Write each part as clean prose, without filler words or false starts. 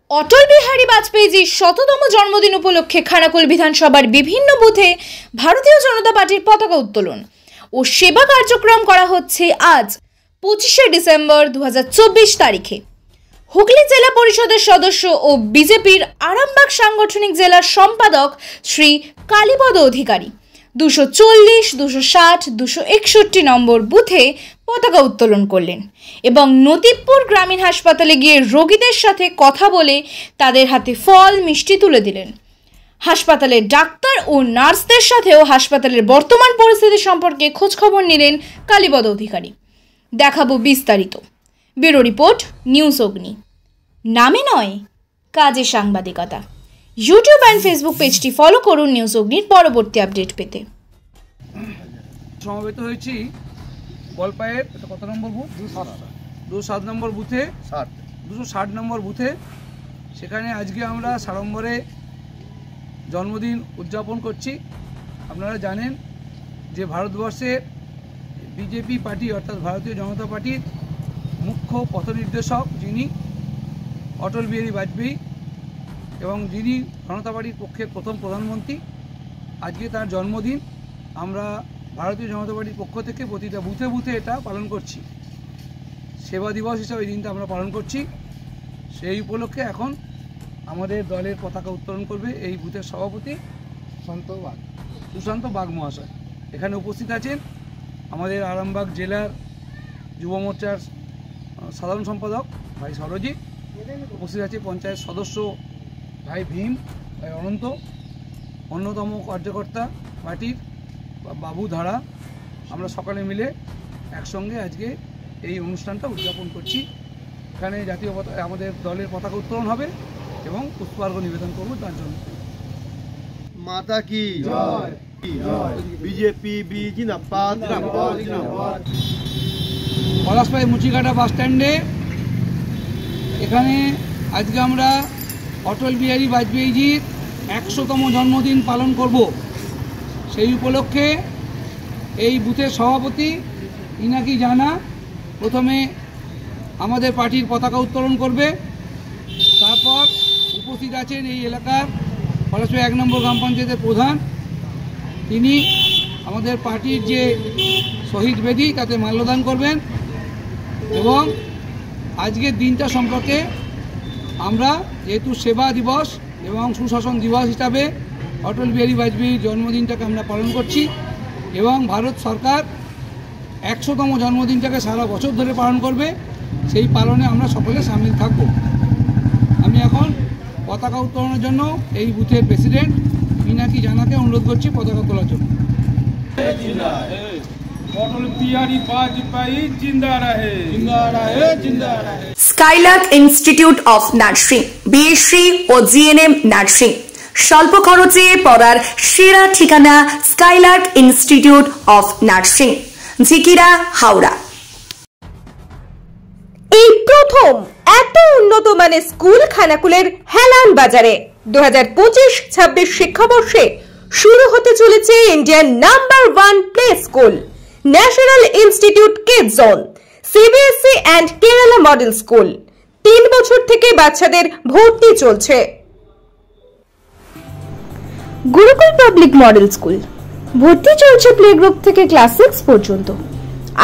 অটল বিহারী বাজপেয়ীজির শততম জন্মদিন উপলক্ষে খানাকুল বিধানসভার বিভিন্ন বুথে ভারতীয় জনতা পার্টির পতাকা উত্তোলন ও সেবা কার্যক্রম করা হচ্ছে আজ 25শে ডিসেম্বর 2024 তারিখে। হুগলি জেলা পরিষদের সদস্য ও বিজেপির আরামবাগ সাংগঠনিক জেলার সম্পাদক শ্রী কালীপদ অধিকারী 240, 260, 261 নম্বর বুথে পতাকা উত্তোলন করলেন এবং নতিবপুর গ্রামীণ হাসপাতালে গিয়ে রোগীদের সাথে কথা বলে তাদের হাতে ফল মিষ্টি তুলে দিলেন। হাসপাতালের ডাক্তার ও নার্সদের সাথেও হাসপাতালের বর্তমান পরিস্থিতি সম্পর্কে খোঁজখবর নিলেন কালীপদ অধিকারী। দেখাবো বিস্তারিত। ব্যুরো রিপোর্ট, নিউজ অগ্নি। নামে নয়, কাজে সাংবাদিকতা। ইউটিউব অ্যান্ড ফেসবুক পেজটি ফলো করুন নিউজ অগ্নির পরবর্তী আপডেট পেতে। সমবেত হয়েছি বলপায়ের কত নম্বর বুথ? 207 নম্বর বুথে, 260 নম্বর বুথে। সেখানে আজকে আমরা সাড়ম্বরে জন্মদিন উদযাপন করছি। আপনারা জানেন যে ভারতবর্ষে বিজেপি পার্টি অর্থাৎ ভারতীয় জনতা পার্টির মুখ্য পথনির্দেশক যিনি অটল বিহারী বাজপেয়ী এবং যিনি জনতা পার্টির পক্ষে প্রথম প্রধানমন্ত্রী। আজকে তার জন্মদিন। আমরা ভারতীয় জনতা পার্টির পক্ষ থেকে প্রতিটা বুথে বুথে এটা পালন করছি। সেবা দিবস হিসাবে এই দিনটা আমরা পালন করছি। সেই উপলক্ষে এখন আমাদের দলের পতাকা উত্তোলন করবে এই বুথের সভাপতি সুশান্ত বাগ মহাশয়। এখানে উপস্থিত আছেন আমাদের আরামবাগ জেলার যুব মোর্চার সাধারণ সম্পাদক ভাই সরজিৎ, উপস্থিত আছে পঞ্চায়েত সদস্য ভাই ভীম, ভাই অনন্ত, অন্যতম কার্যকর্তা পার্টির বাবু ধারা। আমরা সকালে মিলে একসঙ্গে আজকে এই অনুষ্ঠানটা উদযাপন করছি। এখানে জাতীয় পতাকা আমাদের দলের পতাকা উত্তোলন হবে এবং পুষ্পার্ঘ নিবেদন করব তার জন্য। মাতা কি জয়, বিজেপি জিন্দাবাদ জিন্দাবাদ জিন্দাবাদ। পলাশপাই মুচিঘাটা বাস স্ট্যান্ডে এখানে আজকে আমরা অটল বিহারী বাজপেয়ীজির 100তম জন্মদিন পালন করব। সেই উপলক্ষে এই বুথের সভাপতি ইনাকি জানা প্রথমে আমাদের পার্টির পতাকা উত্তোলন করবে। তারপর উপস্থিত আছেন এই এলাকার পলাশপাই 1 নম্বর গ্রাম পঞ্চায়েতের প্রধান, তিনি আমাদের পার্টির যে শহীদ বেদি তাতে মাল্যদান করবেন এবং আজকের দিনটা সম্পর্কে আমরা যেহেতু সেবা দিবস এবং সুশাসন দিবস হিসাবে অটল বিহারী বাজপেয়ীর জন্মদিনটাকে আমরা পালন করছি এবং ভারত সরকার 100তম জন্মদিনটাকে সারা বছর ধরে পালন করবে। সেই পালনে আমরা সকলে সামিল থাকব। আমি এখন পতাকা উত্তোলনের জন্য এই বুথের প্রেসিডেন্ট মিনাকি জানাকে অনুরোধ করছি পতাকা তোলার জন্য। Skylark Institute of Nursing, BSc ও জিএনএম নার্সিং। স্বল্প খরচে পড়ার সেরা ঠিকানা Skylark Institute of Nursing, Jhikira, Howrah. এই প্রথম এত উন্নত মানের স্কুল খানাকুলের হেলান বাজারে 2025-26 শিক্ষাবর্ষে শুরু হতে চলেছে Indian number 1 play school, National Institute Kids Zone, CBSC and Kerala model school. 3 বছর থেকে বাচ্চাদের ভর্তি চলছে। গুরুকুল পাবলিক মডেল স্কুল, ভর্তি চলছে প্লে গ্রুপ থেকে ক্লাস 6 পর্যন্ত।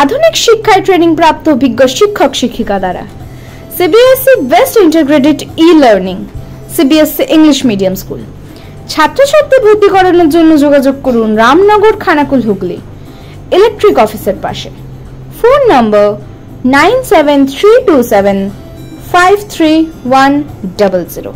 আধুনিক শিক্ষায় ট্রেনিং প্রাপ্ত অভিজ্ঞ শিক্ষক শিক্ষিকা দ্বারা। CBSE best integrated e-learning, CBSE English medium school. ছাত্রছাত্রী ভর্তি করানোর জন্য যোগাযোগ করুন রামনগর, খানাকুল, হুগলি, ইলেকট্রিক অফিসের পাশে। ফোন নম্বর 9732753100।